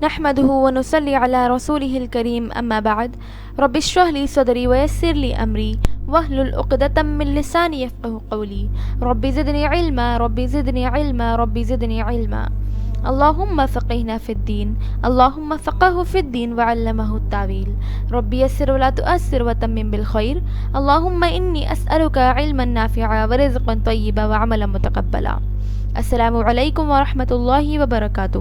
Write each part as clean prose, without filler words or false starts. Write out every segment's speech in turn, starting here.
نحمده ونصلي على رسوله الكريم أما بعد رب اشرح لي صدري ويسر لي أمري واحلل عقدة من لساني يفقهوا قولي رب زدني علما رب زدني علما رب زدني علما اللهم فقهنا في الدين اللهم فقهه في الدين وعلمه التاويل رب يسر ولا تؤثر وتمم بالخير اللهم إني أسألك علما نافعا ورزقا طيبا وعملا متقبلا. السلام علیکم ورحمۃ اللہ وبرکاتہ.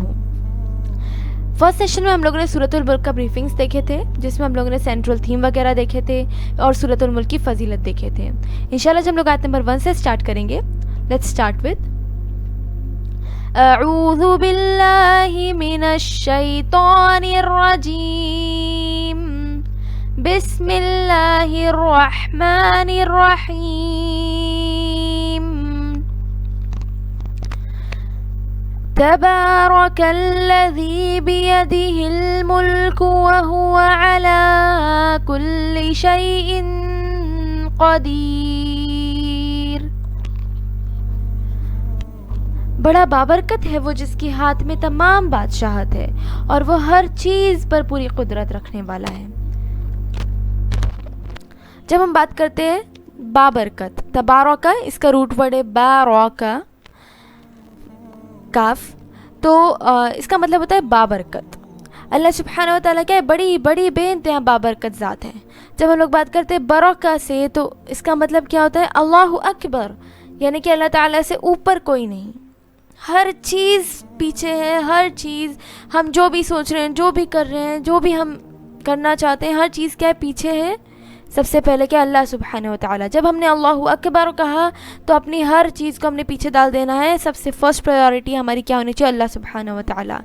فرسٹ سیشن میں ہم لوگوں نے سورۃ الملک کا بریفنگس دیکھے تھے جس میں ہم لوگوں نے سینٹرل تھیم وغیرہ دیکھے تھے اور سورۃ الملک کی فضیلت دیکھے تھے. انشاءاللہ جب ہم لوگ آیت نمبر 1 سے سٹارٹ کریں گے. لیٹس اسٹارٹ وتھ اعوذ باللہ من الشیطان الرجیم بسم اللہ الرحمن الرحیم. تبارك الذي بيده الملك وهو على كل شيء قدير. بڑا بابرکت ہے وہ جس کے ہاتھ میں تمام بادشاہت ہے اور وہ ہر چیز پر پوری قدرت رکھنے والا ہے. جب ہم بات کرتے ہیں بابرکت، تبارک، اس کا روٹ ورڈ ہے بارک کاف، تو اس کا مطلب ہوتا ہے بابرکت. اللہ سبحانہ و تعالیٰ کیا بڑی بڑی بے انتہا بابرکت ذات ہے. جب ہم لوگ بات کرتے ہیں برکہ سے تو اس کا مطلب کیا ہوتا ہے اللہ اکبر، یعنی کہ اللہ تعالیٰ سے اوپر کوئی نہیں. ہر چیز پیچھے ہے، ہر چیز ہم جو بھی سوچ رہے ہیں، جو بھی کر رہے ہیں، جو بھی ہم کرنا چاہتے ہیں، ہر چیز کیا ہے پیچھے ہے سب سے پہلے کیا اللہ سبحانہ و تعالیٰ. جب ہم نے اللہ اکبر کہا تو اپنی ہر چیز کو ہم نے پیچھے ڈال دینا ہے. سب سے فرسٹ پرائیورٹی ہماری کیا ہونی چاہیے؟ اللہ سبحانہ و تعالیٰ.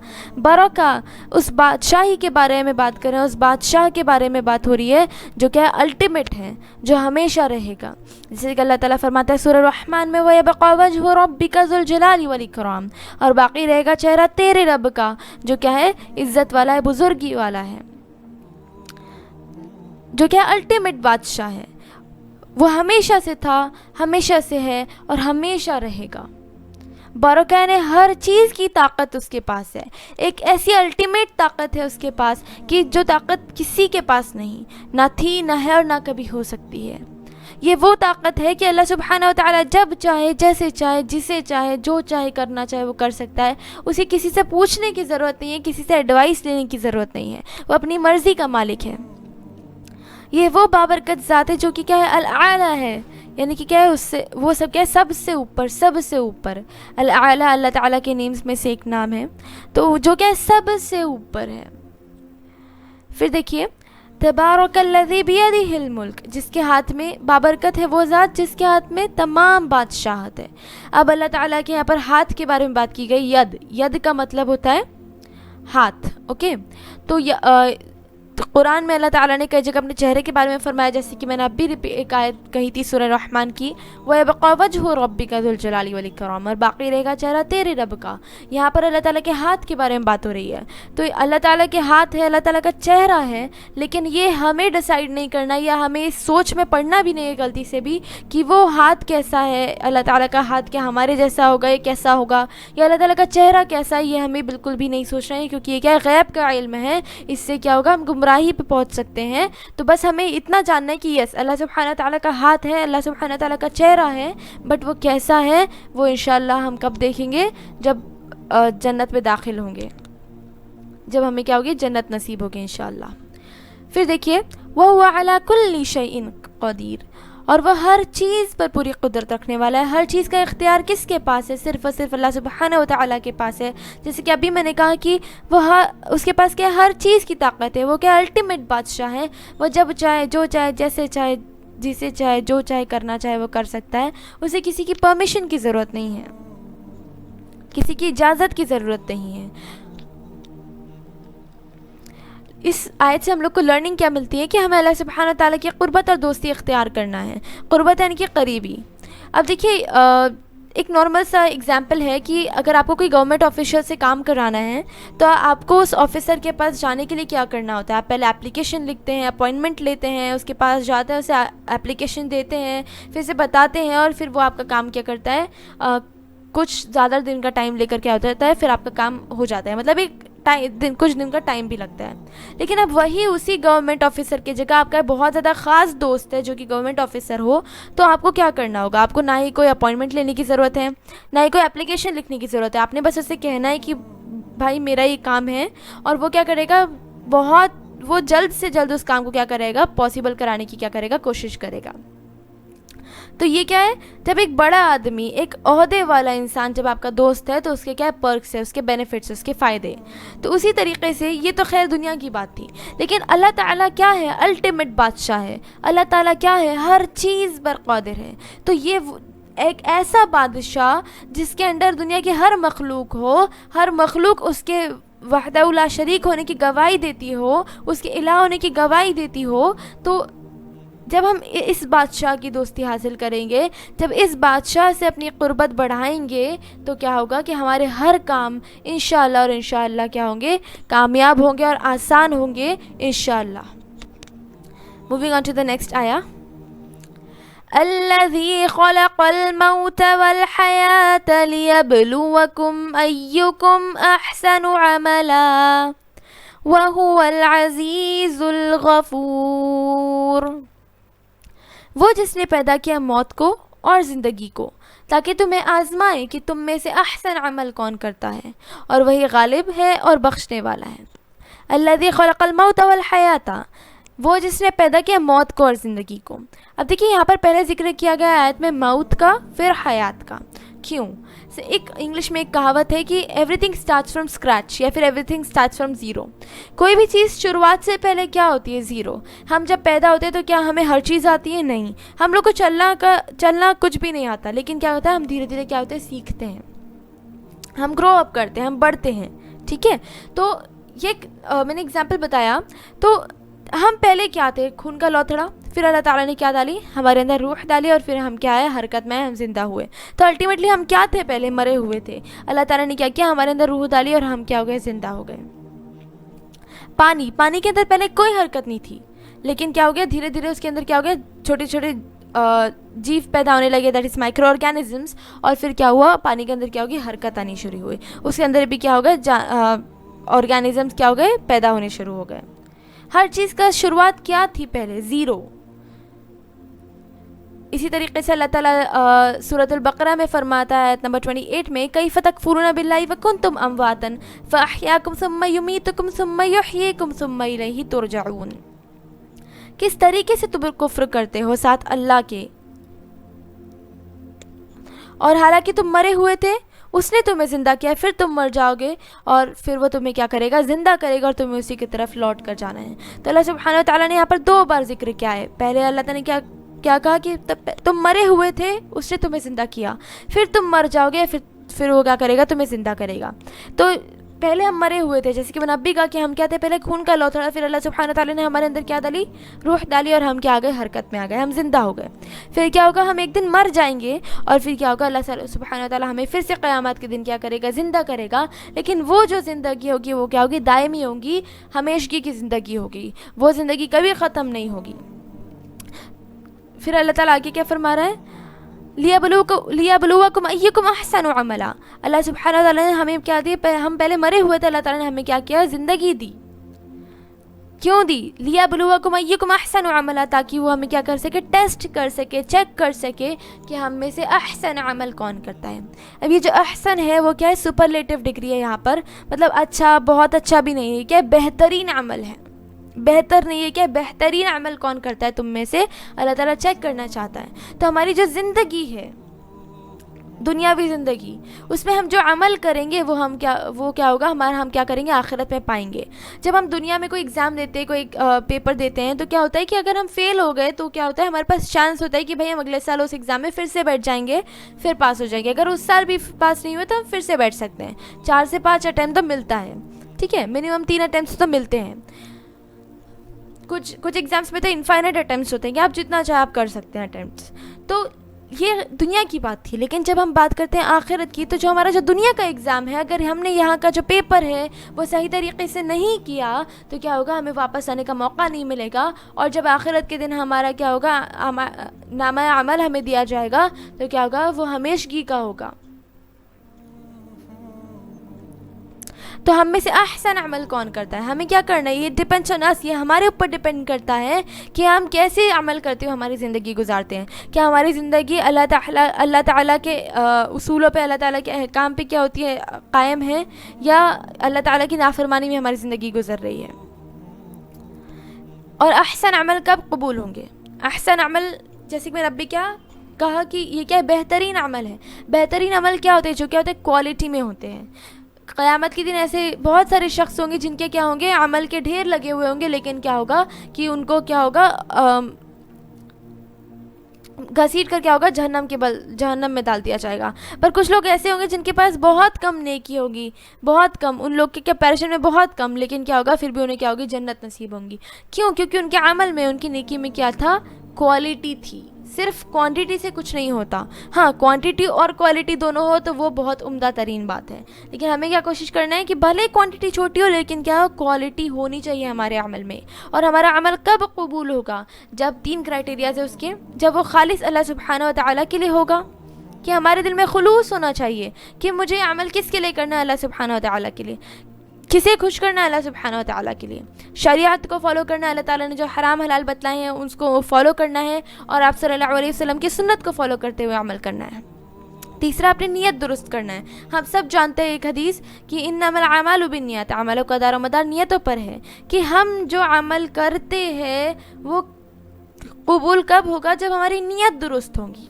برکہ اس بادشاہی کے بارے میں بات کر رہے ہیں، اس بادشاہ کے بارے میں بات ہو رہی ہے جو کیا الٹیمیٹ ہے، جو ہمیشہ رہے گا. جیسے کہ اللہ تعالیٰ فرماتا ہے سورہ الرحمن میں وَيَبْقَى وَجْهُ رَبِّكَ ذُو الْجَلَالِ وَالْإِكْرَامِ، اور باقی رہے گا چہرہ تیرے رب کا جو کیا ہے عزت والا ہے، بزرگی والا ہے، جو کیا الٹیمیٹ بادشاہ ہے. وہ ہمیشہ سے تھا، ہمیشہ سے ہے اور ہمیشہ رہے گا. برکہ نے ہر چیز کی طاقت اس کے پاس ہے. ایک ایسی الٹیمیٹ طاقت ہے اس کے پاس کہ جو طاقت کسی کے پاس نہیں، نہ تھی، نہ ہے اور نہ کبھی ہو سکتی ہے. یہ وہ طاقت ہے کہ اللہ سبحانہ و تعالیٰ جب چاہے، جیسے چاہے، جسے چاہے، جو چاہے کرنا چاہے وہ کر سکتا ہے. اسے کسی سے پوچھنے کی ضرورت نہیں ہے، کسی سے ایڈوائس لینے کی ضرورت نہیں ہے. وہ اپنی مرضی کا مالک ہے. یہ وہ بابرکت ذات ہے جو کہ کیا ہے الاعلیٰ ہے، یعنی کہ کیا ہے اس سے وہ سب کیا ہے سب سے اوپر، سب سے اوپر. الاعلیٰ اللہ تعالیٰ کے نیمز میں سے ایک نام ہے، تو جو کیا ہے سب سے اوپر ہے. پھر دیکھیے تبارک الذی بیدہ الملک، جس کے ہاتھ میں بابرکت ہے، وہ ذات جس کے ہاتھ میں تمام بادشاہت ہے. اب اللہ تعالیٰ کے یہاں پر ہاتھ کے بارے میں بات کی گئی. ید، ید کا مطلب ہوتا ہے ہاتھ. اوکے، تو قرآن میں اللہ تعالیٰ نے کئی جگہ اپنے چہرے کے بارے میں فرمایا، جیسے کہ میں نے اب بھی ایک آیت کہی تھی سورہ الرحمن کی وَيَبْقَى وَجْهُ رَبِّكَ ذُو الْجَلَالِ وَالْإِكْرَامِ، اور باقی رہے گا چہرہ تیرے رب کا. یہاں پر اللہ تعالیٰ کے ہاتھ کے بارے میں بات ہو رہی ہے. تو اللہ تعالیٰ کے ہاتھ ہے، اللہ تعالیٰ کا چہرہ ہے، لیکن یہ ہمیں ڈیسائیڈ نہیں کرنا یا ہمیں اس سوچ میں پڑنا بھی نہیں ہے غلطی سے بھی کہ وہ ہاتھ کیسا ہے. اللہ تعالیٰ کا ہاتھ کیا ہمارے جیسا ہوگا، یہ کیسا ہوگا، یا اللہ تعالیٰ کا چہرہ کیسا ہے، یہ ہمیں بالکل بھی نہیں سوچنا ہے، کیونکہ یہ کیا غیب کا علم ہے. اس سے کیا ہوگا، ہم گمراہی پہ پہنچ سکتے ہیں. تو بس ہمیں اتنا جاننا ہے کہ یس اللہ سبحانہ تعالیٰ کا ہاتھ ہے، اللہ سبحانہ تعالیٰ کا چہرہ ہے، بٹ وہ کیسا ہے وہ انشاءاللہ ہم کب دیکھیں گے؟ جب جنت میں داخل ہوں گے، جب ہمیں کیا ہوگی جنت نصیب ہوگی انشاءاللہ. پھر دیکھیے وَهُوَ عَلَى كُلِّ شَيْءٍ قَدِيرٌ، اور وہ ہر چیز پر پوری قدرت رکھنے والا ہے. ہر چیز کا اختیار کس کے پاس ہے؟ صرف اور صرف اللہ سبحانہ و تعالیٰ کے پاس ہے. جیسے کہ ابھی میں نے کہا کہ وہ اس کے پاس کیا ہر چیز کی طاقت ہے. وہ کیا الٹیمیٹ بادشاہ ہے. وہ جب چاہے، جو چاہے، جیسے چاہے، جسے چاہے، جو چاہے کرنا چاہے وہ کر سکتا ہے. اسے کسی کی پرمیشن کی ضرورت نہیں ہے، کسی کی اجازت کی ضرورت نہیں ہے. اس آیت سے ہم لوگ کو لرننگ کیا ملتی ہے کہ ہمیں اللہ سبحانہ تعالیٰ کی قربت اور دوستی اختیار کرنا ہے. قربت یعنی کہ قریبی. اب دیکھیے ایک نارمل سا اگزامپل ہے کہ اگر آپ کو کوئی گورنمنٹ آفیسر سے کام کرانا ہے تو آپ کو اس آفیسر کے پاس جانے کے لیے کیا کرنا ہوتا ہے؟ آپ پہلے اپلیکیشن لکھتے ہیں، اپوائنٹمنٹ لیتے ہیں، اس کے پاس جاتے ہیں، اسے اپلیکیشن دیتے ہیں، پھر اسے بتاتے ہیں، اور پھر وہ آپ کا کام کیا کرتا ہے، کچھ زیادہ دن کا ٹائم لے کر کیا ہوتا ہے، پھر آپ کا کام ہو جاتا ہے. مطلب ایک کچھ دن کا ٹائم بھی لگتا ہے. لیکن اب وہی اسی گورنمنٹ آفیسر کی جگہ آپ کا بہت زیادہ خاص دوست ہے جو کہ گورنمنٹ آفیسر ہو, تو آپ کو کیا کرنا ہوگا؟ آپ کو نہ ہی کوئی اپوائنٹمنٹ لینے کی ضرورت ہے, نہ ہی کوئی اپلیکیشن لکھنے کی ضرورت ہے. آپ نے بس اسے کہنا ہے کہ بھائی میرا یہ کام ہے, اور وہ کیا کرے گا, وہ جلد سے جلد اس کام کو کیا کرے گا, پاسبل کرانے کی کیا کرے گا, کوشش کرے گا. تو یہ کیا ہے, جب ایک بڑا آدمی, ایک عہدے والا انسان جب آپ کا دوست ہے تو اس کے کیا ہے, پرکس ہے, اس کے بینیفٹس, اس کے فائدے. تو اسی طریقے سے یہ تو خیر دنیا کی بات تھی, لیکن اللہ تعالیٰ کیا ہے, الٹیمیٹ بادشاہ ہے. اللہ تعالیٰ کیا ہے, ہر چیز پر قادر ہے. تو یہ ایک ایسا بادشاہ جس کے انڈر دنیا کی ہر مخلوق ہو, ہر مخلوق اس کے وحدہ لا شریک ہونے کی گواہی دیتی ہو, اس کے الہ ہونے کی گواہی دیتی ہو. تو جب ہم اس بادشاہ کی دوستی حاصل کریں گے, جب اس بادشاہ سے اپنی قربت بڑھائیں گے, تو کیا ہوگا کہ ہمارے ہر کام انشاءاللہ اور انشاءاللہ کیا ہوں گے, کامیاب ہوں گے اور آسان ہوں گے انشاءاللہ. Moving on to the next آیا. الذي خلق الموت والحياة ليبلوكم أيكم أحسن عملا وهو العزيز الغفور. وہ جس نے پیدا کیا موت کو اور زندگی کو تاکہ تمہیں آزمائے کہ تم میں سے احسن عمل کون کرتا ہے, اور وہی غالب ہے اور بخشنے والا ہے. الذی خلق الموت والحیاة, وہ جس نے پیدا کیا موت کو اور زندگی کو. اب دیکھیے یہاں پر پہلے ذکر کیا گیا آیت میں موت کا, پھر حیات کا. کیوں؟ ایک انگلش میں ایک کہاوت ہے کہ every thing starts from scratch, یا پھر every thing starts from zero. کوئی بھی چیز شروعات سے پہلے کیا ہوتی ہے, زیرو. ہم جب پیدا ہوتے ہیں تو کیا ہمیں ہر چیز آتی ہے؟ نہیں. ہم لوگ کو چلنا کچھ بھی نہیں آتا, لیکن کیا ہوتا ہے, ہم دھیرے دھیرے کیا ہوتے ہیں, سیکھتے ہیں, ہم گرو اپ کرتے ہیں, ہم بڑھتے ہیں. ٹھیک ہے, تو یہ میں نے اگزامپل بتایا. تو ہم پہلے کیا تھے, خون کا لوتھڑا, پھر اللہ تعالیٰ نے کیا ڈالی, ہمارے اندر روح ڈالی, اور پھر ہم کیا ہے, حرکت میں ہم زندہ ہوئے. تو الٹیمیٹلی ہم کیا تھے, پہلے مرے ہوئے تھے. اللہ تعالیٰ نے کیا کیا, ہمارے اندر روح ڈالی, اور ہم کیا ہو گئے, زندہ ہو گئے. پانی کے اندر پہلے کوئی حرکت نہیں تھی, لیکن کیا ہو گیا, دھیرے دھیرے اس کے اندر کیا ہو گیا, چھوٹے چھوٹے جیو پیدا ہونے لگے, دیٹ از مائکرو آرگینزمس. اور پھر کیا ہوا, پانی کے اندر کیا ہوگی, حرکت آنی شروع ہوئی. اس کے اندر بھی کیا ہو گیا, آرگینزمس کیا ہو گئے, پیدا ہونے شروع ہو گئے. ہر چیز کا شروعات کیا تھی, پہلے زیرو. اسی طریقے سے اللہ تعالیٰ سورۃ البقرہ میں فرماتا ہے آیت نمبر 28 میں, کیف تکفرون باللہ وکنتم امواتا فاحیاکم ثم یمیتکم ثم یحییکم ثم الیہ ترجعون. کس طریقے سے تم کفر کرتے ہو ساتھ اللہ کے, اور حالانکہ تم مرے ہوئے تھے, اس نے تمہیں زندہ کیا, پھر تم مر جاؤ گے, اور پھر وہ تمہیں کیا کرے گا, زندہ کرے گا, اور تمہیں اسی کی طرف لوٹ کر جانا ہے. تو اللہ سبحانہ و تعالیٰ نے یہاں پر 2 بار ذکر کیا ہے. پہلے اللہ تعالیٰ نے کیا کہا کہ تم مرے ہوئے تھے, اس نے تمہیں زندہ کیا, پھر تم مر جاؤ گے, پھر وہ کیا کرے گا, تمہیں زندہ کرے گا. تو پہلے ہم مرے ہوئے تھے, جیسے کہ میں نے اب بھی کہا کہ ہم کیا تھے, پہلے خون کا لوتھڑا, پھر اللہ سبحانہ و تعالیٰ نے ہمارے اندر کیا ڈالی, روح ڈالی, اور ہم کیا آ گئے, حرکت میں آ گئے, ہم زندہ ہو گئے. پھر کیا ہوگا, ہم ایک دن مر جائیں گے, اور پھر کیا ہوگا, اللہ سبحانہ و تعالیٰ ہمیں پھر سے قیامت کے دن کیا کرے گا, زندہ کرے گا. لیکن وہ جو زندگی ہوگی وہ کیا ہوگی, دائمی ہوگی, ہمیشگی کی زندگی ہوگی, وہ زندگی کبھی ختم نہیں ہوگی. پھر اللہ تعالیٰ آگے کیا فرما رہا ہے, لیبلوکم ایکم احسن عملا. اللہ سبحانہ وتعالیٰ نے ہمیں کیا دی, ہم پہلے مرے ہوئے تھے, اللہ تعالیٰ نے ہمیں کیا کیا, زندگی دی. کیوں دی, لیبلوکم ایکم احسن عملا, تاکہ وہ ہمیں کیا کر سکے, ٹیسٹ کر سکے, چیک کر سکے کہ ہم میں سے احسن عمل کون کرتا ہے. اب یہ جو احسن ہے وہ کیا ہے, سپرلیٹو ڈگری ہے یہاں پر, مطلب اچھا, بہت اچھا بھی نہیں ہے, کیا بہترین عمل ہے, بہتر نہیں ہے, کیا بہترین عمل کون کرتا ہے تم میں سے, اللہ تعالیٰ چیک کرنا چاہتا ہے. تو ہماری جو زندگی ہے, دنیاوی زندگی, اس میں ہم جو عمل کریں گے وہ کیا ہوگا, ہم کیا کریں گے, آخرت میں پائیں گے. جب ہم دنیا میں کوئی ایگزام دیتے ہیں, کوئی پیپر دیتے ہیں, تو کیا ہوتا ہے کہ اگر ہم فیل ہو گئے تو کیا ہوتا ہے, ہمارے پاس چانس ہوتا ہے کہ بھائی ہم اگلے سال اس ایگزام میں پھر سے بیٹھ جائیں گے, پھر پاس ہو جائیں گے. اگر اس سال بھی پاس نہیں ہوئے تو ہم پھر سے بیٹھ سکتے ہیں. 4 سے 5 اٹیمپٹ تو ملتا ہے, ٹھیک ہے, منیمم 3 اٹیمپٹس تو ملتے ہیں. کچھ ایگزامس میں تو انفائنٹ اٹیمپٹس ہوتے ہیں کہ آپ جتنا چاہے آپ کر سکتے ہیں اٹیمپٹس. تو یہ دنیا کی بات تھی. لیکن جب ہم بات کرتے ہیں آخرت کی, تو جو ہمارا جو دنیا کا ایگزام ہے, اگر ہم نے یہاں کا جو پیپر ہے وہ صحیح طریقے سے نہیں کیا تو کیا ہوگا, ہمیں واپس آنے کا موقع نہیں ملے گا. اور جب آخرت کے دن ہمارا کیا ہوگا, نامہ عمل ہمیں دیا جائے گا, تو کیا ہوگا, وہ ہمیشگی کا ہوگا. تو ہم میں سے احسن عمل کون کرتا ہے؟ ہمیں کیا کرنا ہے؟ یہ ڈپینڈس آن اس، یہ ہمارے اوپر ڈپینڈ کرتا ہے کہ ہم کیسے عمل کرتے ہوئے ہماری زندگی گزارتے ہیں. کیا ہماری زندگی اللہ تعالیٰ کے اصولوں پہ، اللہ تعالیٰ کے احکام پہ کیا ہوتی ہے قائم ہے، یا اللہ تعالیٰ کی نافرمانی میں ہماری زندگی گزر رہی ہے؟ اور احسن عمل کب قبول ہوں گے؟ احسن عمل جیسے کہ میں نے ابھی کیا کہا کہ یہ کیا ہے؟ بہترین عمل ہے. بہترین عمل کیا ہوتے ہیں؟ جو کیا ہوتے ہیں؟ کوالٹی میں ہوتے ہیں. قیامت کے دن ایسے بہت سارے شخص ہوں گے جن کے کیا ہوں گے؟ عمل کے ڈھیر لگے ہوئے ہوں گے، لیکن کیا ہوگا کہ ان کو کیا ہوگا؟ گھسیٹ کر کیا ہوگا؟ جہنم میں ڈال دیا جائے گا. پر کچھ لوگ ایسے ہوں گے جن کے پاس بہت کم نیکی ہوگی، بہت کم، ان لوگ کے کمپیریزن میں بہت کم، لیکن کیا ہوگا؟ پھر بھی انہیں کیا ہوگی؟ جنت نصیب ہوں گی. کیوں؟ کیونکہ ان کے عمل میں، ان کی نیکی میں کیا تھا؟ کوالٹی تھی. صرف کوانٹٹی سے کچھ نہیں ہوتا. ہاں، کوانٹٹی اور کوالٹی دونوں ہو تو وہ بہت عمدہ ترین بات ہے، لیکن ہمیں کیا کوشش کرنا ہے کہ بھلے کوانٹٹی چھوٹی ہو لیکن کیا کوالٹی ہونی چاہیے ہمارے عمل میں. اور ہمارا عمل کب قبول ہوگا؟ جب 3 کرائٹیریاز ہے اس کے. جب وہ خالص اللہ سبحانہ و تعالیٰ کے لیے ہوگا، کہ ہمارے دل میں خلوص ہونا چاہیے کہ مجھے عمل کس کے لیے کرنا ہے؟ اللہ سبحانہ و تعالیٰ کے لیے. کسے خوش کرنا ہے؟ اللہ سبحانہ و تعالیٰ کے لیے. شریعت کو فالو کرنا ہے، اللہ تعالیٰ نے جو حرام حلال بتلائے ہیں اس کو فالو کرنا ہے، اور آپ صلی اللہ علیہ وسلم کی سنت کو فالو کرتے ہوئے عمل کرنا ہے. تیسرا، اپنی نیت درست کرنا ہے. ہم سب جانتے ہیں ایک حدیث کہ انما الاعمال بالنیات، عملوں کا دار و مدار نیتوں پر ہے، کہ ہم جو عمل کرتے ہیں وہ قبول کب ہوگا؟ جب ہماری نیت درست ہوگی.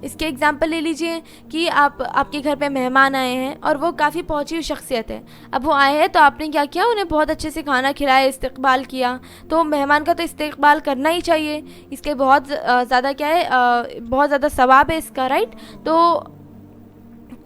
اس کے اگزامپل لے لیجئے کہ آپ کے گھر پہ مہمان آئے ہیں اور وہ کافی پہنچی ہوئی شخصیت ہے. اب وہ آئے ہیں تو آپ نے کیا کیا؟ انہیں بہت اچھے سے کھانا کھلایا، استقبال کیا. تو مہمان کا تو استقبال کرنا ہی چاہیے، اس کے بہت زیادہ کیا ہے؟ بہت زیادہ ثواب ہے اس کا، رائٹ؟ تو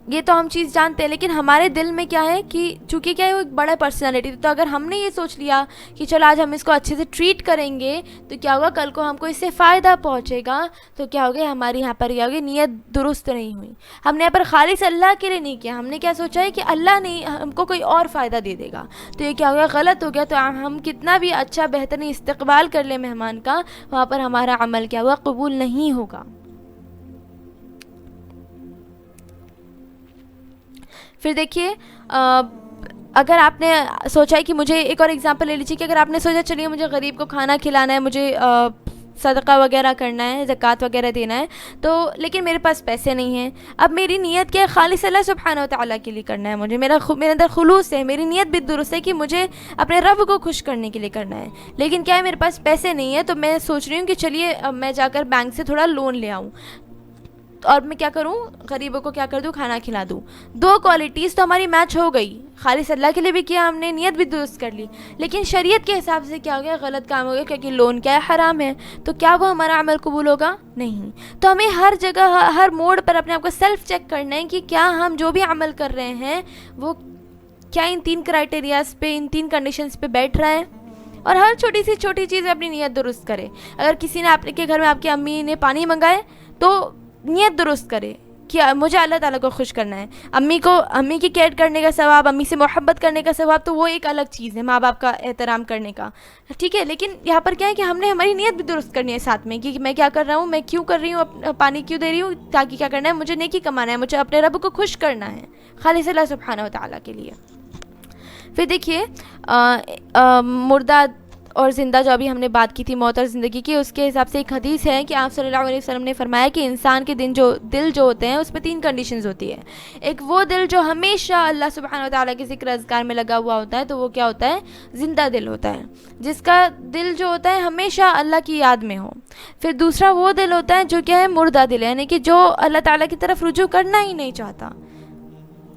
یہ تو ہم چیز جانتے ہیں، لیکن ہمارے دل میں کیا ہے کہ چونکہ کیا ہے وہ ایک بڑا پرسنالٹی، تو اگر ہم نے یہ سوچ لیا کہ چلو آج ہم اس کو اچھے سے ٹریٹ کریں گے تو کیا ہوگا؟ کل کو ہم کو اس سے فائدہ پہنچے گا. تو کیا ہوگا؟ ہماری یہاں پر کیا ہوگی؟ نیت درست نہیں ہوئی. ہم نے یہاں پر خالص اللہ کے لیے نہیں کیا، ہم نے کیا سوچا ہے کہ اللہ نہیں ہم کو کوئی اور فائدہ دے دے گا. تو یہ کیا ہوگا؟ غلط ہو گیا. تو ہم کتنا بھی اچھا بہترین استقبال کر لیں مہمان کا، وہاں پر ہمارا عمل کیا ہوا؟ قبول نہیں ہوگا. پھر دیکھیے، اگر آپ نے سوچا ہے کہ مجھے ایک اور ایگزامپل لے لیجیے کہ اگر آپ نے سوچا چلیے مجھے غریب کو کھانا کھلانا ہے، مجھے صدقہ وغیرہ کرنا ہے، زکوٰۃ وغیرہ دینا ہے، تو لیکن میرے پاس پیسے نہیں ہیں. اب میری نیت کیا ہے؟ خالص اللہ سبحانہ و تعالیٰ کے لیے کرنا ہے. مجھے میرے اندر خلوص ہے، میری نیت بھی درست ہے کہ مجھے اپنے رب کو خوش کرنے کے لیے کرنا ہے. لیکن کیا ہے؟ میرے پاس پیسے نہیں ہیں، تو میں سوچ رہی ہوں کہ چلیے میں جا کر بینک سے تھوڑا لون لے آؤں اور میں کیا کروں؟ غریبوں کو کیا کر دوں؟ کھانا کھلا دوں. 2 کوالٹیز تو ہماری میچ ہو گئی. خالص اللہ کے لیے بھی کیا ہم نے، نیت بھی درست کر لی، لیکن شریعت کے حساب سے کیا ہو گیا؟ غلط کام ہو گیا، کیونکہ لون کیا ہے؟ حرام ہے. تو کیا وہ ہمارا عمل قبول ہوگا؟ نہیں. تو ہمیں ہر جگہ ہر موڑ پر اپنے آپ کو سیلف چیک کرنا ہے کہ کیا ہم جو بھی عمل کر رہے ہیں وہ کیا ان 3 کرائٹیریاز پہ، ان 3 کنڈیشنز پہ بیٹھ رہا ہے. اور ہر چھوٹی سی چھوٹی چیز اپنی نیت درست کرے. اگر کسی نے آپ کے گھر میں، آپ کی امی نے پانی منگائے تو نیت درست کرے کہ مجھے اللہ تعالیٰ کو خوش کرنا ہے. امی کی کیئر کرنے کا ثواب، امی سے محبت کرنے کا ثواب تو وہ ایک الگ چیز ہے، ماں باپ کا احترام کرنے کا، ٹھیک ہے. لیکن یہاں پر کیا ہے کہ ہم نے ہماری نیت بھی درست کرنی ہے ساتھ میں، کہ میں کیا کر رہا ہوں، میں کیوں کر رہی ہوں، پانی کیوں دے رہی ہوں، تاکہ کیا کرنا ہے؟ مجھے نیکی کمانا ہے، مجھے اپنے رب کو خوش کرنا ہے خالص اللہ سبحانہ و تعالیٰ کے لیے. پھر دیکھیے مردہ اور زندہ، جو ابھی ہم نے بات کی تھی موت اور زندگی کی، اس کے حساب سے ایک حدیث ہے کہ آپ صلی اللہ علیہ وسلم نے فرمایا کہ انسان کے دل جو ہوتے ہیں اس میں 3 کنڈیشنز ہوتی ہے. ایک وہ دل جو ہمیشہ اللہ سبحانہ و تعالیٰ کے ذکر اذکار میں لگا ہوا ہوتا ہے، تو وہ کیا ہوتا ہے؟ زندہ دل ہوتا ہے، جس کا دل جو ہوتا ہے ہمیشہ اللہ کی یاد میں ہو. پھر دوسرا وہ دل ہوتا ہے جو کیا ہے؟ مردہ دل ہے، یعنی کہ جو اللہ تعالیٰ کی طرف رجوع کرنا ہی نہیں چاہتا،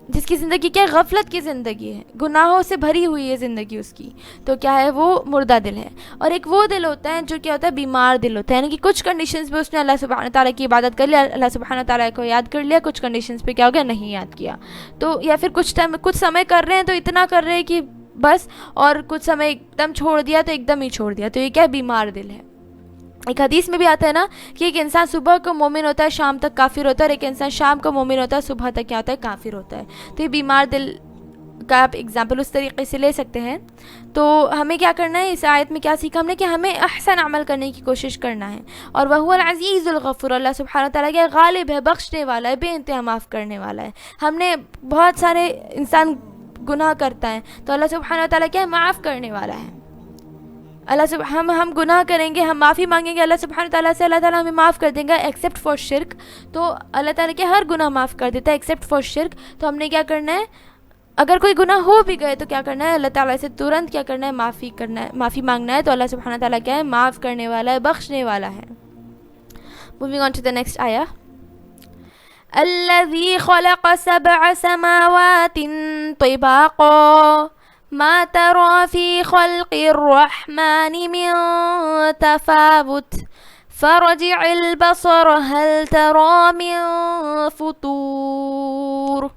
جس کی زندگی کیا ہے؟ غفلت کی زندگی ہے، گناہوں سے بھری ہوئی ہے زندگی اس کی. تو کیا ہے؟ وہ مردہ دل ہے. اور ایک وہ دل ہوتا ہے جو کیا ہوتا ہے؟ بیمار دل ہوتا ہے، یعنی کہ کچھ کنڈیشنز پہ اس نے اللہ سبحانہ تعالیٰ کی عبادت کر لیا، اللہ سبحانہ تعالیٰ کو یاد کر لیا، کچھ کنڈیشنز پہ کیا ہو گیا؟ نہیں یاد کیا. تو یا پھر کچھ سمے کر رہے ہیں تو اتنا کر رہے ہیں کہ بس، اور کچھ سمے ایک دم چھوڑ دیا تو ایک دم ہی چھوڑ دیا. تو یہ کیا ہے؟ بیمار دل ہے. ایک حدیث میں بھی آتا ہے نا کہ ایک انسان صبح کو مومن ہوتا ہے، شام تک کافر ہوتا ہے، اور ایک انسان شام کو مومن ہوتا ہے، صبح تک کیا ہوتا ہے؟ کافر ہوتا ہے. تو یہ بیمار دل کا آپ اگزامپل اس طریقے سے لے سکتے ہیں. تو ہمیں کیا کرنا ہے؟ اس آیت میں کیا سیکھا ہم نے؟ کہ ہمیں احسن عمل کرنے کی کوشش کرنا ہے. اور وَهُوَ الْعَزِيزُ الْغَفُورُ، اللہ سبحانہ تعالیٰ کیا غالب ہے، بخشنے والا ہے، بے انتہا معاف کرنے والا ہے. ہم نے بہت سارے انسان گناہ کرتا ہے تو اللہ سبحانہ و تعالیٰ کیا ہے؟ معاف کرنے والا ہے. ہم گناہ کریں گے, ہم معافی مانگیں گے اللہ سبحانہ تعالیٰ سے, اللہ تعالیٰ ہمیں معاف کر دیں گا ایکسیپٹ فار شرک. تو اللہ تعالیٰ کے ہر گناہ معاف کر دیتا ہے ایکسیپٹ فار شرک. تو ہم نے کیا کرنا ہے, اگر کوئی گناہ ہو بھی گئے تو کیا کرنا ہے, اللہ تعالیٰ سے ترنت کیا کرنا ہے, معافی مانگنا ہے. تو اللہ سبحانہ تعالیٰ کیا ہے؟ معاف کرنے والا ہے, بخشنے والا ہے. Moving on to the next آیا. الذی خلق 7 سماوات طباقا ما ترى في خلق الرحمن من تفاوت فرجع البصر هل ترى من فطور.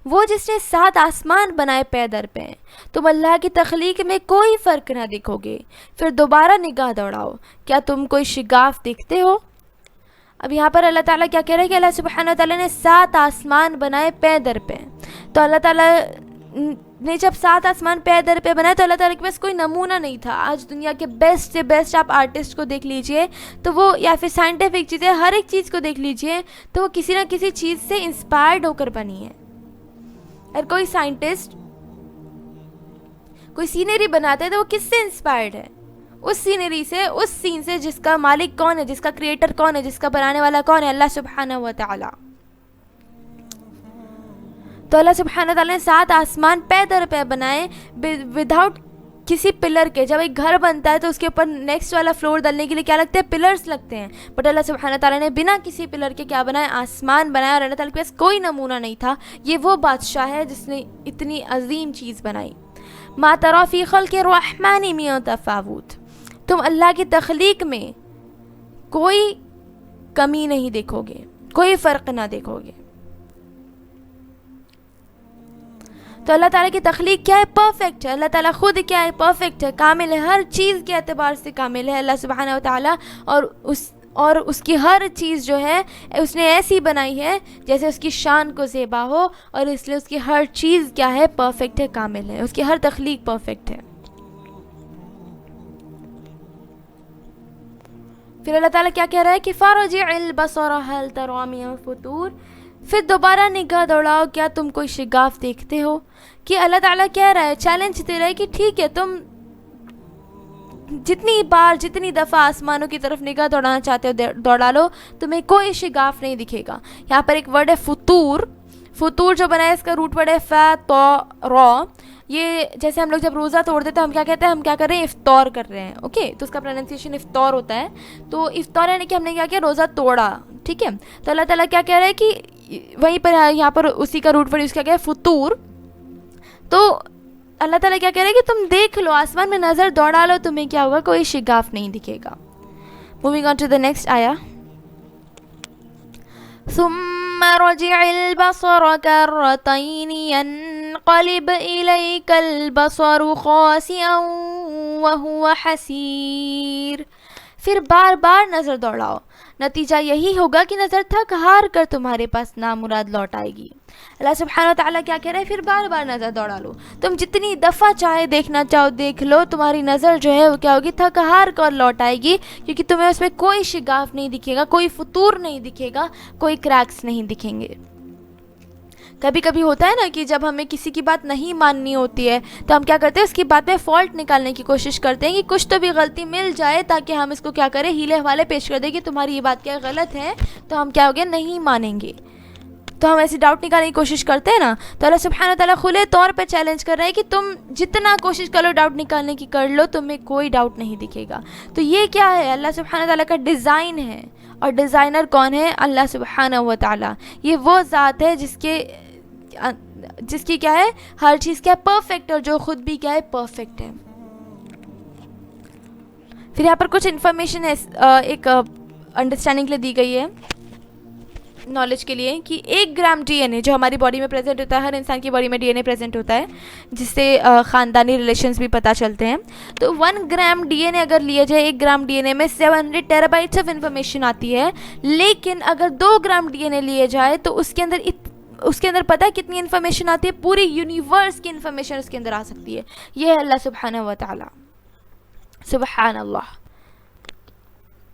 وہ جس نے 7 آسمان بنائے پے در پہ, تم اللہ کی تخلیق میں کوئی فرق نہ دیکھو گے, پھر دوبارہ نگاہ دوڑاؤ, کیا تم کوئی شگاف دیکھتے ہو؟ اب یہاں پر اللہ تعالیٰ کیا کہہ رہے ہیں کہ اللہ سبحانہ تعالیٰ نے 7 آسمان بنائے پے در پہ. تو اللہ تعالیٰ نے جب 7 آسمان پے در پہ بنائے تو اللہ تعالیٰ کے پاس کوئی نمونہ نہیں تھا. آج دنیا کے بیسٹ سے بیسٹ آپ آرٹسٹ کو دیکھ لیجئے تو وہ, یا پھر سائنٹیفک چیزیں, ہر ایک چیز کو دیکھ لیجئے تو وہ کسی نہ کسی چیز سے انسپائرڈ ہو کر بنی ہے. اور کوئی سائنٹسٹ کوئی سینری بناتا ہے تو وہ کس سے انسپائرڈ ہے؟ اس سینری سے, اس سین سے جس کا مالک کون ہے, جس کا کریٹر کون ہے, جس کا بنانے والا کون ہے, اللہ سبحانہ و تعالی. تو اللہ سبحانہ تعالیٰ نے 7 آسمان پے در پہ بنائے وداؤٹ کسی پلر کے. جب ایک گھر بنتا ہے تو اس کے اوپر نیکسٹ والا فلور ڈالنے کے لیے کیا لگتے ہیں؟ پلرز لگتے ہیں. بٹ اللہ سبحانہ تعالیٰ نے بنا کسی پلر کے کیا بنایا؟ آسمان بنایا. اور اللہ تعالیٰ کے پاس کوئی نمونہ نہیں تھا. یہ وہ بادشاہ ہے جس نے اتنی عظیم چیز بنائی. ما تری فی خلق الرحمن من تفاوت, تم اللہ کی تخلیق میں کوئی کمی نہیں دیکھو گے, کوئی فرق نہ دیکھو گے. تو اللہ تعالیٰ کی تخلیق کیا ہے؟ پرفیکٹ ہے. اللہ تعالیٰ خود کیا ہے؟ پرفیکٹ ہے, کامل ہے, ہر چیز کے اعتبار سے کامل ہے اللہ سبحانہ و تعالیٰ. اور اس کی ہر چیز جو ہے اس نے ایسی بنائی ہے جیسے اس کی شان کو زیبا ہو, اور اس لیے اس کی ہر چیز کیا ہے؟ پرفیکٹ ہے, کامل ہے. اس کی ہر تخلیق پرفیکٹ ہے. پھر اللہ تعالیٰ کیا کہہ رہا ہے کہ فارجع البصر هل ترى من فطور, پھر دوبارہ نگاہ دوڑاؤ, کیا تم کوئی شگاف دیکھتے ہو؟ کہ اللہ تعالیٰ کہہ رہا ہے, چیلنج دے رہا ہے کہ ٹھیک ہے, تم جتنی دفعہ آسمانوں کی طرف نگاہ دوڑانا چاہتے ہو دوڑا لو, تمہیں کوئی شگاف نہیں دکھے گا. یہاں پر ایک ورڈ ہے فطور. فطور جو بنا ہے اس کا روٹ ورڈ ہے فا. یہ جیسے ہم لوگ جب روزہ توڑتے تو ہم کیا کہتے ہیں؟ ہم کیا کر رہے ہیں؟ افطار کر رہے ہیں. اوکے, تو اس کا پروننسیشن افطار ہوتا ہے. تو افطار یعنی کہ ہم نے کیا کیا؟ روزہ توڑا. ٹھیک ہے, تو اللہ تعالیٰ کیا کہہ رہا ہے کہ وہیں پر یہاں پر اسی کا روٹ ورڈ اس کا کیا ہے؟ فطور. تو اللہ تعالیٰ کیا کہہ رہا ہے کہ تم دیکھ لو, آسمان میں نظر دوڑا لو, تمہیں کیا ہوگا؟ کوئی شگاف نہیں دکھے گا. Moving on to the next آیا. ثم رجع البصر كرتين ينقلب إليك البصر خاسئا وهو حسير. پھر بار بار نظر دوڑاؤ, نتیجہ یہی ہوگا کہ نظر تھک ہار کر تمہارے پاس نامراد لوٹ آئے گی. اللہ سبحانہ وتعالیٰ کیا کہہ رہے ہیں؟ پھر بار بار نظر دوڑا لو, تم جتنی دفعہ چاہے دیکھنا چاہو دیکھ لو, تمہاری نظر جو ہے وہ کیا ہوگی؟ تھک ہار کر لوٹ آئے گی, کیونکہ تمہیں اس میں کوئی شگاف نہیں دکھے گا, کوئی فطور نہیں دکھے گا, کوئی کریکس نہیں دکھیں گے. کبھی کبھی ہوتا ہے نا کہ جب ہمیں کسی کی بات نہیں ماننی ہوتی ہے تو ہم کیا کرتے ہیں؟ اس کی بات میں فالٹ نکالنے کی کوشش کرتے ہیں کہ کچھ تو بھی غلطی مل جائے, تاکہ ہم اس کو کیا کریں؟ ہیلے حوالے پیش کر دیں کہ تمہاری یہ بات کیا غلط ہے, تو ہم کیا ہو گیا؟ نہیں مانیں گے. تو ہم ایسی ڈاؤٹ نکالنے کی کوشش کرتے ہیں نا. تو اللہ سبحانہ تعالیٰ کھلے طور پہ چیلنج کر رہا ہے کہ تم جتنا کوشش کرو ڈاؤٹ نکالنے کی کر لو, تمہیں کوئی ڈاؤٹ نہیں دکھے گا. تو یہ کیا ہے؟ اللہ سبحانہ تعالیٰ کا ڈیزائن ہے. اور ڈیزائنر کون ہے؟ اللہ سبحانہ و تعالیٰ. یہ وہ ذات ہے جس کی کیا ہے؟ ہر چیز کیا ہے؟ پرفیکٹ, اور جو خود بھی کیا ہے؟ پرفیکٹ ہے. پھر یہاں پر کچھ انفارمیشن ہے ایک انڈرسٹینڈنگ کے لیے دی گئی ہے, نالج کے لیے, کہ 1 گرام ڈی این اے جو ہماری باڈی میں پریزنٹ ہوتا ہے, ہر انسان کی باڈی میں ڈی این اے پریزنٹ ہوتا ہے, جس سے خاندانی ریلیشنز بھی پتہ چلتے ہیں. تو 1 گرام ڈی این اے اگر لیا جائے, 1 گرام ڈی این اے میں 700 ٹیرا بائٹس آف انفارمیشن آتی ہے. لیکن اگر 2 گرام ڈی این اے لیے جائے تو اس کے اندر پتہ ہے کتنی انفارمیشن آتی ہے؟ پوری یونیورس کی انفارمیشن اس کے اندر آ سکتی ہے. یہ ہے اللہ سبحانہ و تعالی. سبحان اللہ.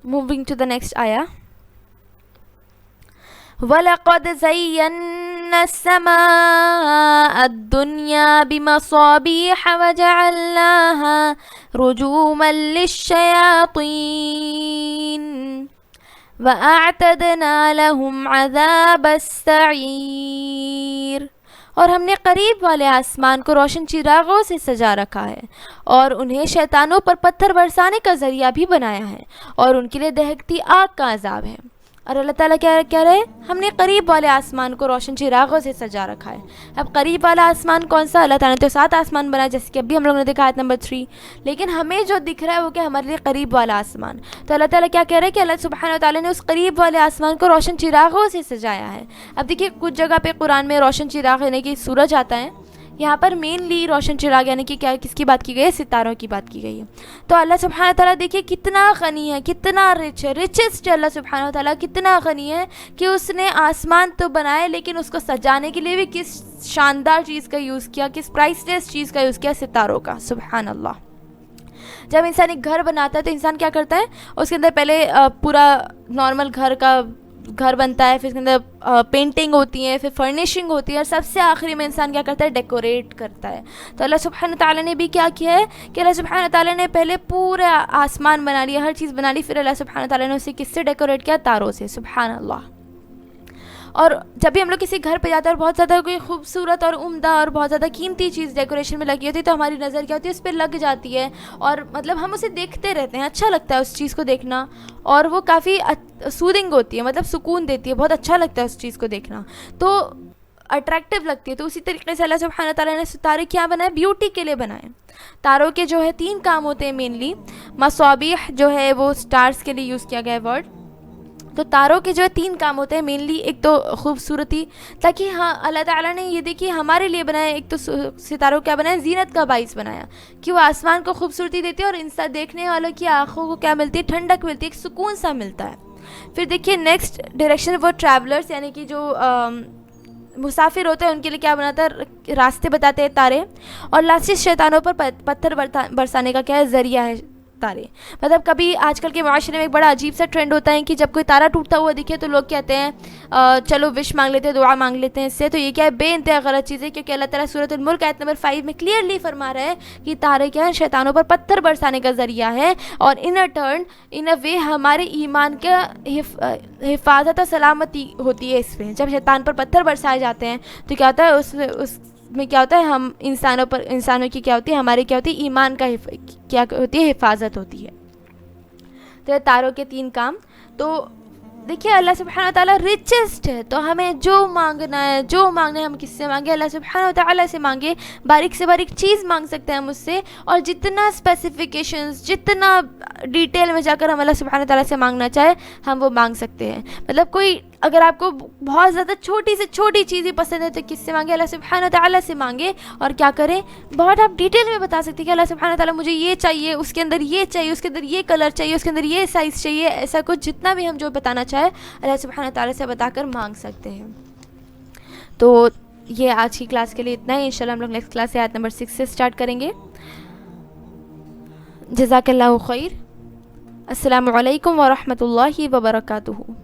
موونگ ٹو دا نیکسٹ آیا. وَلَقَدْ زَيَّنَّا وزينا السماء الدنيا بمصابيح وجعلناها رجوما للشياطين وأعتدنا لهم عذاب السعير. اور ہم نے قریب والے آسمان کو روشن چراغوں سے سجا رکھا ہے اور انہیں شیطانوں پر پتھر برسانے کا ذریعہ بھی بنایا ہے اور ان کے لیے دہکتی آگ کا عذاب ہے. اور اللہ تعالیٰ کیا کہہ رہے ہیں؟ ہم نے قریب والے آسمان کو روشن چراغوں سے سجا رکھا ہے. اب قریب والا آسمان کون سا؟ اللہ تعالیٰ نے تو 7 آسمان بنایا جیسے کہ ابھی ہم لوگوں نے دیکھا آیت نمبر 3. لیکن ہمیں جو دکھ رہا ہے وہ کہ ہمارے لیے قریب والا آسمان. تو اللہ تعالیٰ کیا کہہ رہے ہیں کہ اللہ سبحانہ و تعالیٰ نے اس قریب والے آسمان کو روشن چراغوں سے سجایا ہے. اب دیکھیے کچھ جگہ پہ قرآن میں روشن چراغ یعنی کہ سورج آتا ہے. یہاں پر مینلی روشن چراغ یعنی کہ کیا کس کی بات کی گئی ہے؟ ستاروں کی بات کی گئی ہے. تو اللہ سبحانہ تعالیٰ دیکھیے کتنا غنی ہے, کتنا رچ ہے, رچسٹ اللہ سبحانہ تعالیٰ کتنا غنی ہے کہ اس نے آسمان تو بنائے لیکن اس کو سجانے کے لیے بھی کس شاندار چیز کا یوز کیا, کس پرائس لیس چیز کا یوز کیا؟ ستاروں کا. سبحان اللہ. جب انسان ایک گھر بناتا ہے تو انسان کیا کرتا ہے؟ اس کے اندر پہلے پورا نارمل گھر بنتا ہے, پھر اس کے اندر پینٹنگ ہوتی ہے, پھر فرنیشنگ ہوتی ہے, اور سب سے آخری میں انسان کیا کرتا ہے؟ ڈیکوریٹ کرتا ہے. تو اللہ سبحانہ تعالیٰ نے بھی کیا کیا ہے کہ اللہ سبحانہ تعالیٰ نے پہلے پورا آسمان بنا لیا, ہر چیز بنا لی, پھر اللہ سبحانہ تعالیٰ نے اسے کس سے ڈیکوریٹ کیا؟ تاروں سے. سبحان اللہ. اور جب بھی ہم لوگ کسی گھر پہ جاتے ہیں اور بہت زیادہ کوئی خوبصورت اور عمدہ اور بہت زیادہ قیمتی چیز ڈیکوریشن میں لگی ہوتی ہے تو ہماری نظر کیا ہوتی ہے؟ اس پہ لگ جاتی ہے, اور مطلب ہم اسے دیکھتے رہتے ہیں, اچھا لگتا ہے اس چیز کو دیکھنا, اور وہ کافی سودنگ ہوتی ہے, مطلب سکون دیتی ہے, بہت اچھا لگتا ہے اس چیز کو دیکھنا, تو اٹریکٹیو لگتی ہے. تو اسی طریقے سے اللہ سبحانہ تعالیٰ نے ستارے کیا بنائے؟ بیوٹی کے لیے بنائے. تاروں کے جو ہے 3 کام ہوتے ہیں مینلی. مصابیح جو ہے وہ سٹارز کے لیے یوز کیا گیا ہے ورڈ. تو تاروں کے جو ہے 3 کام ہوتے ہیں مینلی. ایک تو خوبصورتی, تاکہ ہاں اللہ تعالیٰ نے یہ دیکھیے ہمارے لیے بنایا. ایک تو ستاروں کیا بنایا؟ زینت کا باعث بنایا کہ وہ آسمان کو خوبصورتی دیتی ہے اور انسان دیکھنے والوں کی آنکھوں کو کیا ملتی ہے؟ ٹھنڈک ملتی ہے, ایک سکون سا ملتا ہے. پھر دیکھیے نیکسٹ ڈائریکشن وہ ٹریولرز یعنی کہ جو مسافر ہوتے ہیں ان کے لیے کیا بناتا ہے؟ راستے بتاتے ہیں تارے. اور لاسٹ شیطانوں پر پتھر برسانے کا کیا ہے؟ ذریعہ ہے تارے. مطلب کبھی آج کل کے معاشرے میں ایک بڑا عجیب سا ٹرینڈ ہوتا ہے کہ جب کوئی تارا ٹوٹتا ہوا دکھے تو لوگ کہتے ہیں چلو وش مانگ لیتے ہیں, دعا مانگ لیتے ہیں اس سے. تو یہ کیا ہے؟ بے انتہا غلط چیز ہے, کیونکہ اللہ تعالیٰ سورۃ الملک آیت نمبر 5 میں کلیئرلی فرما رہا ہے کہ تارے کیا ہے؟ شیطانوں پر پتھر برسانے کا ذریعہ ہے, اور ان اے وے ہمارے ایمان کا حفاظت اور سلامتی ہوتی ہے اس میں. جب شیطان پر پتھر برسائے جاتے ہیں تو کیا ہوتا ہے؟ اس میں کیا ہوتا ہے؟ ہم انسانوں کی کیا ہوتی ہے؟ ہماری کیا ہوتی ہے؟ ایمان کا کیا ہوتی ہے؟ حفاظت ہوتی ہے. تو یہ تاروں کے 3 کام. تو دیکھیے اللہ سبحانہ تعالیٰ ریچسٹ ہے, تو ہمیں جو مانگنا ہے ہم کس سے مانگے؟ اللہ سبحانہ تعالیٰ سے مانگے. باریک سے باریک چیز مانگ سکتے ہیں ہم اس سے, اور جتنا اسپیسیفیکیشنز, جتنا ڈیٹیل میں جا کر ہم اللہ سبحانہ تعالیٰ سے مانگنا چاہے ہم وہ مانگ سکتے ہیں. مطلب کوئی اگر آپ کو بہت زیادہ چھوٹی سے چھوٹی چیز ہی پسند ہے تو کس سے مانگے؟ اللہ سبحانہ تعالیٰ سے مانگے. اور کیا کریں؟ بہت آپ ڈیٹیل میں بتا سکتے ہیں کہ اللہ سبحانہ تعالیٰ مجھے یہ چاہیے, اس کے اندر یہ چاہیے, اس کے اندر یہ کلر چاہیے, اس کے اندر یہ سائز چاہیے, ایسا کچھ جتنا بھی ہم جو بتانا چاہے اللہ سبحانہ تعالیٰ سے بتا کر مانگ سکتے ہیں. تو یہ آج کی کلاس کے لیے اتنا ہے. انشاءاللہ ہم لوگ نیکسٹ کلاس سے آیت نمبر 6 سے سٹارٹ کریں گے. جزاک اللہ خیر. السلام علیکم ورحمۃ اللہ وبرکاتہ.